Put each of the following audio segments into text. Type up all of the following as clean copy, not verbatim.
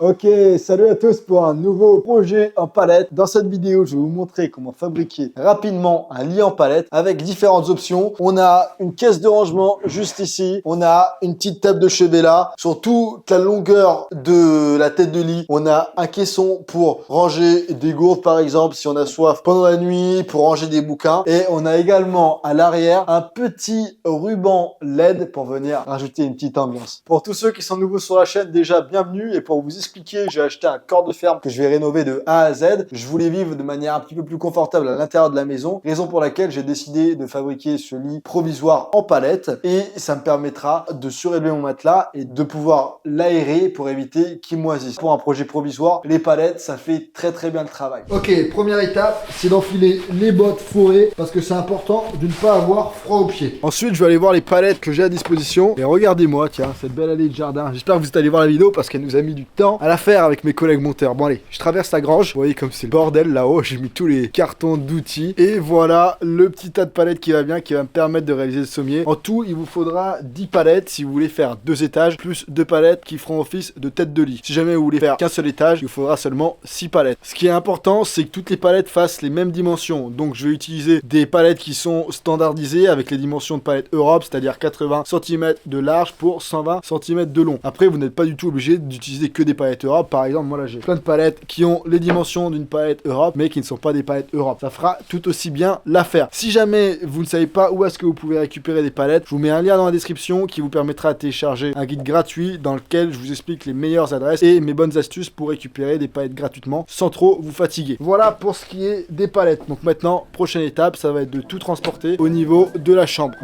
Ok, salut à tous pour un nouveau projet en palette. Dans cette vidéo, je vais vous montrer comment fabriquer rapidement un lit en palette avec différentes options. On a une caisse de rangement juste ici. On a une petite table de chevet là. Sur toute la longueur de la tête de lit, on a un caisson pour ranger des gourdes par exemple si on a soif pendant la nuit, pour ranger des bouquins. Et on a également à l'arrière un petit ruban LED pour venir rajouter une petite ambiance. Pour tous ceux qui sont nouveaux sur la chaîne, déjà bienvenue. Et pour vous expliquer, j'ai acheté un corps de ferme que je vais rénover de A à Z. Je voulais vivre de manière un petit peu plus confortable à l'intérieur de la maison, raison pour laquelle j'ai décidé de fabriquer ce lit provisoire en palette et ça me permettra de surélever mon matelas et de pouvoir l'aérer pour éviter qu'il moisisse. Pour un projet provisoire, les palettes, ça fait très bien le travail. Ok, première étape, c'est d'enfiler les bottes fourrées parce que c'est important de ne pas avoir froid aux pieds. Ensuite, je vais aller voir les palettes que j'ai à disposition et regardez-moi, tiens, cette belle allée de jardin. J'espère que vous êtes allé voir la vidéo parce qu'elle nous a mis du temps à la faire avec mes collègues monteurs. Bon allez, je traverse la grange. Vous voyez comme c'est le bordel là-haut. J'ai mis tous les cartons d'outils. Et voilà le petit tas de palettes qui va bien, qui va me permettre de réaliser le sommier. En tout, il vous faudra 10 palettes si vous voulez faire 2 étages, plus 2 palettes qui feront office de tête de lit. Si jamais vous voulez faire qu'un seul étage, il vous faudra seulement 6 palettes. Ce qui est important, c'est que toutes les palettes fassent les mêmes dimensions. Donc je vais utiliser des palettes qui sont standardisées avec les dimensions de palette Europe, c'est-à-dire 80 cm de large pour 120 cm de long. Après, vous n'êtes pas du tout obligé d'utiliser que des palettes Europe. Par exemple, moi là j'ai plein de palettes qui ont les dimensions d'une palette Europe mais qui ne sont pas des palettes Europe. Ça fera tout aussi bien l'affaire. Si jamais vous ne savez pas où est-ce que vous pouvez récupérer des palettes, je vous mets un lien dans la description qui vous permettra de télécharger un guide gratuit dans lequel je vous explique les meilleures adresses et mes bonnes astuces pour récupérer des palettes gratuitement sans trop vous fatiguer. Voilà pour ce qui est des palettes. Donc maintenant, prochaine étape, ça va être de tout transporter au niveau de la chambre.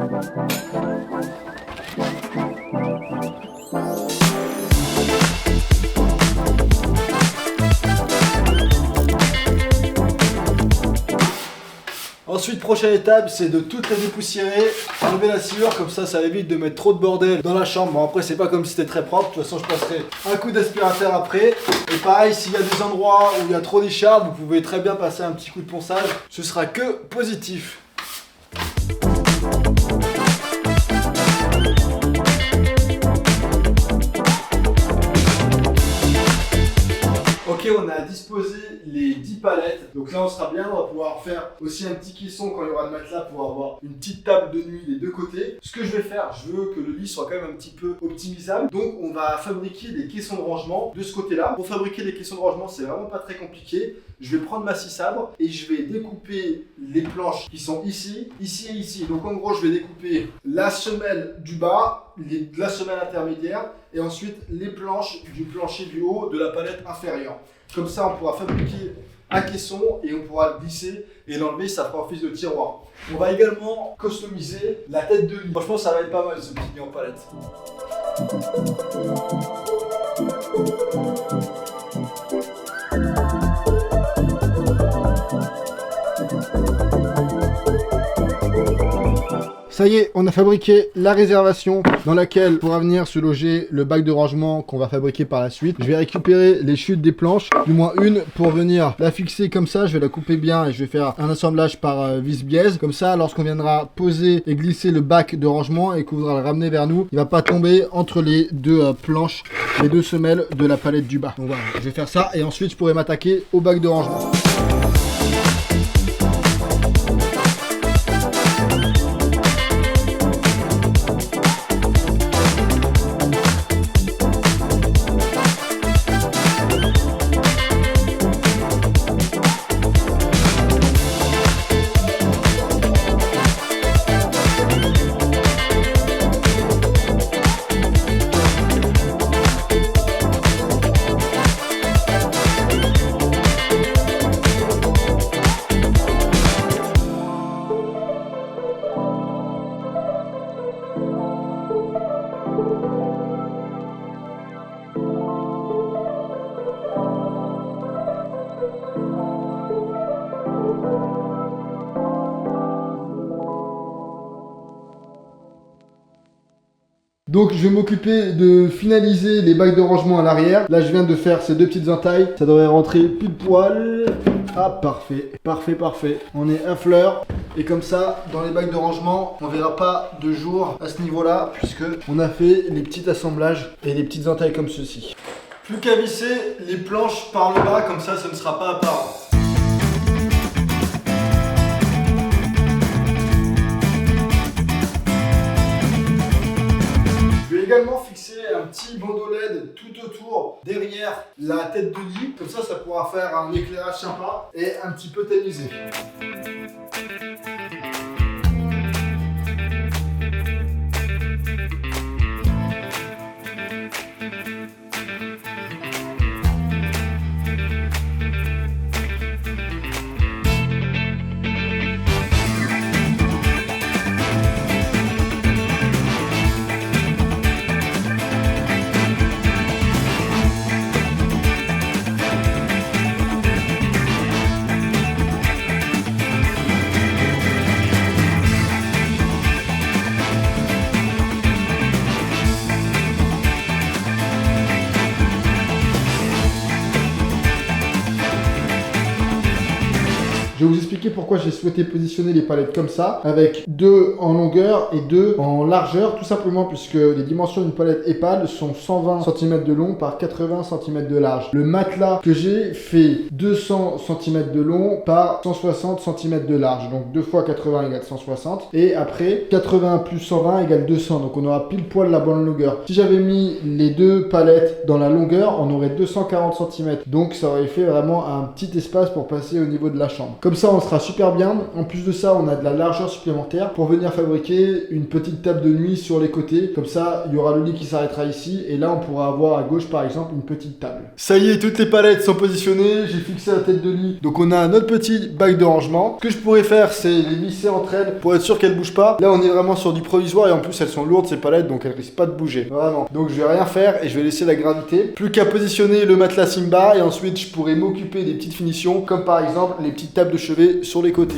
Ensuite, prochaine étape, c'est de toutes les dépoussiérer, enlever la sciure, comme ça évite de mettre trop de bordel dans la chambre. Bon, après, c'est pas comme si c'était très propre. De toute façon, je passerai un coup d'aspirateur après. Et pareil, s'il y a des endroits où il y a trop d'écharpes, vous pouvez très bien passer un petit coup de ponçage. Ce sera que positif. Ok, on a disposé les 10 palettes, donc là on sera bien, on va pouvoir faire aussi un petit caisson quand il y aura le matelas pour avoir une petite table de nuit des deux côtés. Ce que je vais faire, je veux que le lit soit quand même un petit peu optimisable, donc on va fabriquer des caissons de rangement de ce côté-là. Pour fabriquer des caissons de rangement, c'est vraiment pas très compliqué. Je vais prendre ma scie sabre et je vais découper les planches qui sont ici, ici et ici. Donc en gros, je vais découper la semelle du bas, la semelle intermédiaire et ensuite les planches du plancher du haut de la palette inférieure. Comme ça, on pourra fabriquer un caisson et on pourra le glisser et l'enlever, ça fera office de tiroir. On va également customiser la tête de lit. Franchement, ça va être pas mal ce petit lit en palette. Ça y est, on a fabriqué la réservation dans laquelle pourra venir se loger le bac de rangement qu'on va fabriquer par la suite. Je vais récupérer les chutes des planches, du moins une, pour venir la fixer comme ça. Je vais la couper bien et je vais faire un assemblage par vis-biaise. Comme ça, lorsqu'on viendra poser et glisser le bac de rangement et qu'on voudra le ramener vers nous, il ne va pas tomber entre les deux planches, les deux semelles de la palette du bas. Donc voilà, je vais faire ça et ensuite je pourrai m'attaquer au bac de rangement. Donc je vais m'occuper de finaliser les bacs de rangement à l'arrière. Là je viens de faire ces deux petites entailles. Ça devrait rentrer pile poil. Ah parfait, parfait, parfait. On est un fleur. Et comme ça, dans les bacs de rangement, on verra pas de jour à ce niveau-là, puisque on a fait les petits assemblages et les petites entailles comme ceci. Plus qu'à visser les planches par le bas, comme ça ne sera pas apparent. Je vais également fixer un petit bandeau LED tout autour, derrière la tête de lit. Comme ça pourra faire un éclairage sympa et un petit peu tamisé. Je vais vous expliquer pourquoi j'ai souhaité positionner les palettes comme ça, avec 2 en longueur et 2 en largeur, tout simplement puisque les dimensions d'une palette EHPAD sont 120 cm de long par 80 cm de large. Le matelas que j'ai fait 200 cm de long par 160 cm de large, donc 2 fois 80 égale 160, et après 80 plus 120 égale 200, donc on aura pile poil la bonne longueur. Si j'avais mis les 2 palettes dans la longueur, on aurait 240 cm, donc ça aurait fait vraiment un petit espace pour passer au niveau de la chambre. Comme ça, on sera super bien. En plus de ça, on a de la largeur supplémentaire pour venir fabriquer une petite table de nuit sur les côtés. Comme ça, il y aura le lit qui s'arrêtera ici. Et là, on pourra avoir à gauche, par exemple, une petite table. Ça y est, toutes les palettes sont positionnées. J'ai fixé la tête de lit. Donc, on a notre petit bac de rangement. Ce que je pourrais faire, c'est les visser entre elles pour être sûr qu'elles bougent pas. Là, on est vraiment sur du provisoire. Et en plus, elles sont lourdes, ces palettes. Donc, elles risquent pas de bouger. Vraiment. Donc, je vais rien faire et je vais laisser la gravité. Plus qu'à positionner le matelas Simba. Et ensuite, je pourrais m'occuper des petites finitions. Comme par exemple, les petites tables de chevet sur les côtés.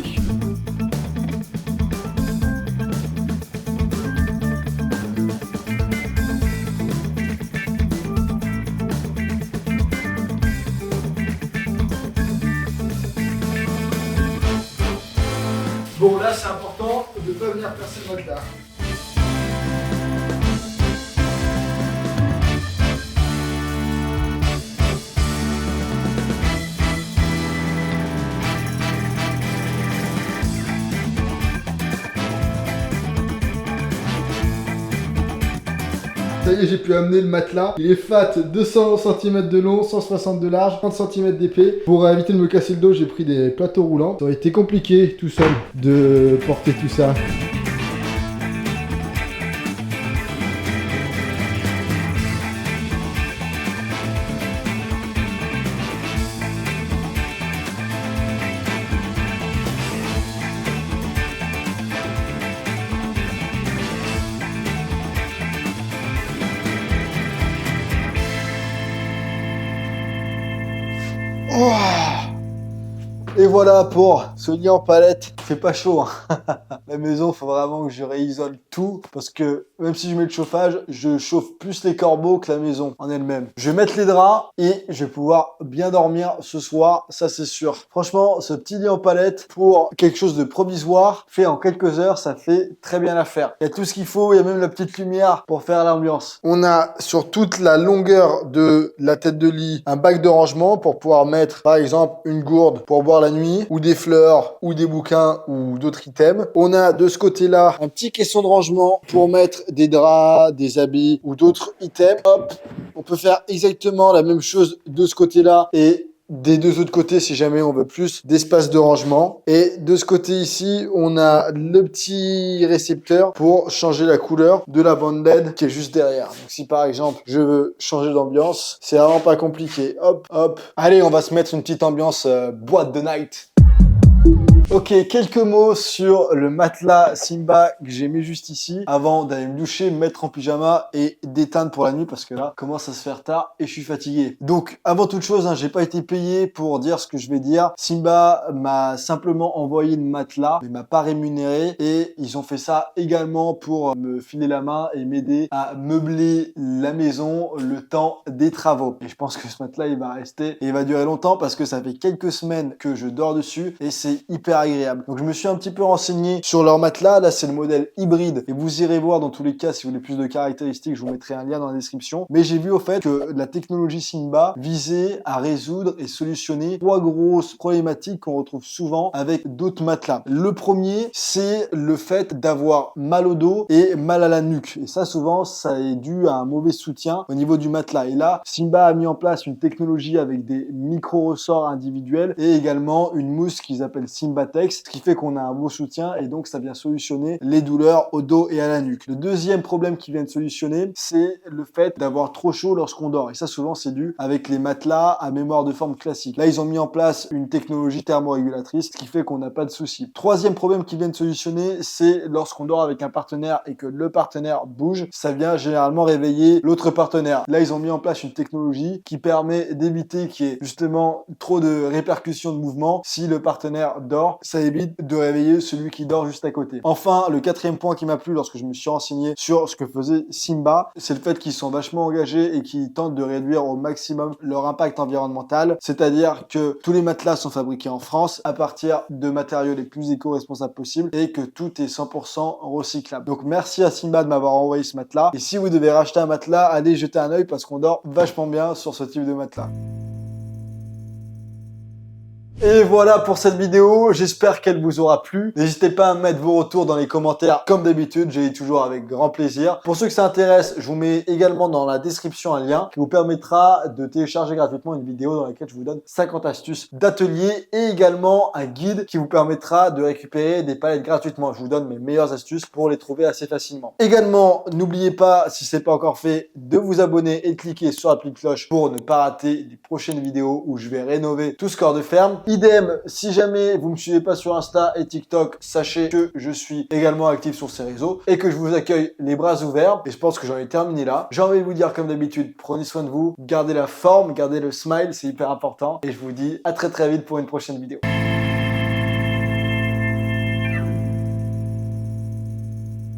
Bon, là c'est important de ne pas venir percer le matelas. Ça y est, j'ai pu amener le matelas. Il est fat, 200 cm de long, 160 de large, 30 cm d'épais. Pour éviter de me casser le dos, j'ai pris des plateaux roulants. Ça aurait été compliqué tout seul de porter tout ça. Oh, et voilà pour ce lit en palette. Il fait pas chaud, hein. La maison, faut vraiment que je réisole tout parce que même si je mets le chauffage, je chauffe plus les corbeaux que la maison en elle-même. Je vais mettre les draps et je vais pouvoir bien dormir ce soir, ça c'est sûr. Franchement, ce petit lit en palette pour quelque chose de provisoire, fait en quelques heures, ça fait très bien l'affaire. Il y a tout ce qu'il faut, il y a même la petite lumière pour faire l'ambiance. On a sur toute la longueur de la tête de lit un bac de rangement pour pouvoir mettre par exemple une gourde pour boire la nuit ou des fleurs ou des bouquins ou d'autres items. On a de ce côté-là un petit caisson de rangement pour mettre des draps, des habits ou d'autres items. Hop, on peut faire exactement la même chose de ce côté-là et des deux autres côtés si jamais on veut plus d'espace de rangement. Et de ce côté ici, on a le petit récepteur pour changer la couleur de la bande LED qui est juste derrière. Donc si par exemple je veux changer d'ambiance, c'est vraiment pas compliqué. Hop, hop. Allez, on va se mettre une petite ambiance boîte de night. Ok, quelques mots sur le matelas Simba que j'ai mis juste ici avant d'aller me doucher, me mettre en pyjama et d'éteindre pour la nuit parce que là, commence à se faire tard et je suis fatigué. Donc, avant toute chose, hein, j'ai pas été payé pour dire ce que je vais dire. Simba m'a simplement envoyé le matelas, mais m'a pas rémunéré et ils ont fait ça également pour me filer la main et m'aider à meubler la maison le temps des travaux. Et je pense que ce matelas, il va rester et il va durer longtemps parce que ça fait quelques semaines que je dors dessus et c'est hyper agréable. Donc je me suis un petit peu renseigné sur leur matelas. Là, c'est le modèle hybride et vous irez voir dans tous les cas si vous voulez plus de caractéristiques, je vous mettrai un lien dans la description. Mais j'ai vu au fait que la technologie Simba visait à résoudre et solutionner 3 grosses problématiques qu'on retrouve souvent avec d'autres matelas. Le premier, c'est le fait d'avoir mal au dos et mal à la nuque. Et ça, souvent, ça est dû à un mauvais soutien au niveau du matelas. Et là, Simba a mis en place une technologie avec des micro-ressorts individuels et également une mousse qu'ils appellent Simbatex, ce qui fait qu'on a un beau soutien et donc ça vient solutionner les douleurs au dos et à la nuque. Le deuxième problème qu'ils viennent solutionner, c'est le fait d'avoir trop chaud lorsqu'on dort. Et ça, souvent, c'est dû avec les matelas à mémoire de forme classique. Là, ils ont mis en place une technologie thermorégulatrice, ce qui fait qu'on n'a pas de souci. Troisième problème qu'ils viennent solutionner, c'est lorsqu'on dort avec un partenaire et que le partenaire bouge, ça vient généralement réveiller l'autre partenaire. Là, ils ont mis en place une technologie qui permet d'éviter qu'il y ait justement trop de répercussions de mouvement. Si le partenaire dort, ça évite de réveiller celui qui dort juste à côté. Enfin, le quatrième point qui m'a plu lorsque je me suis renseigné sur ce que faisait Simba, c'est le fait qu'ils sont vachement engagés et qu'ils tentent de réduire au maximum leur impact environnemental. C'est-à-dire que tous les matelas sont fabriqués en France à partir de matériaux les plus éco-responsables possibles et que tout est 100% recyclable. Donc merci à Simba de m'avoir envoyé ce matelas. Et si vous devez racheter un matelas, allez jeter un œil parce qu'on dort vachement bien sur ce type de matelas. Et voilà pour cette vidéo, j'espère qu'elle vous aura plu. N'hésitez pas à mettre vos retours dans les commentaires comme d'habitude, je lis toujours avec grand plaisir. Pour ceux que ça intéresse, je vous mets également dans la description un lien qui vous permettra de télécharger gratuitement une vidéo dans laquelle je vous donne 50 astuces d'atelier et également un guide qui vous permettra de récupérer des palettes gratuitement. Je vous donne mes meilleures astuces pour les trouver assez facilement. Également, n'oubliez pas, si ce n'est pas encore fait, de vous abonner et de cliquer sur la petite cloche pour ne pas rater les prochaines vidéos où je vais rénover tout ce corps de ferme. Idem, si jamais vous me suivez pas sur Insta et TikTok, sachez que je suis également actif sur ces réseaux et que je vous accueille les bras ouverts. Et je pense que j'en ai terminé là. J'ai envie de vous dire comme d'habitude, prenez soin de vous, gardez la forme, gardez le smile, c'est hyper important. Et je vous dis à très vite pour une prochaine vidéo.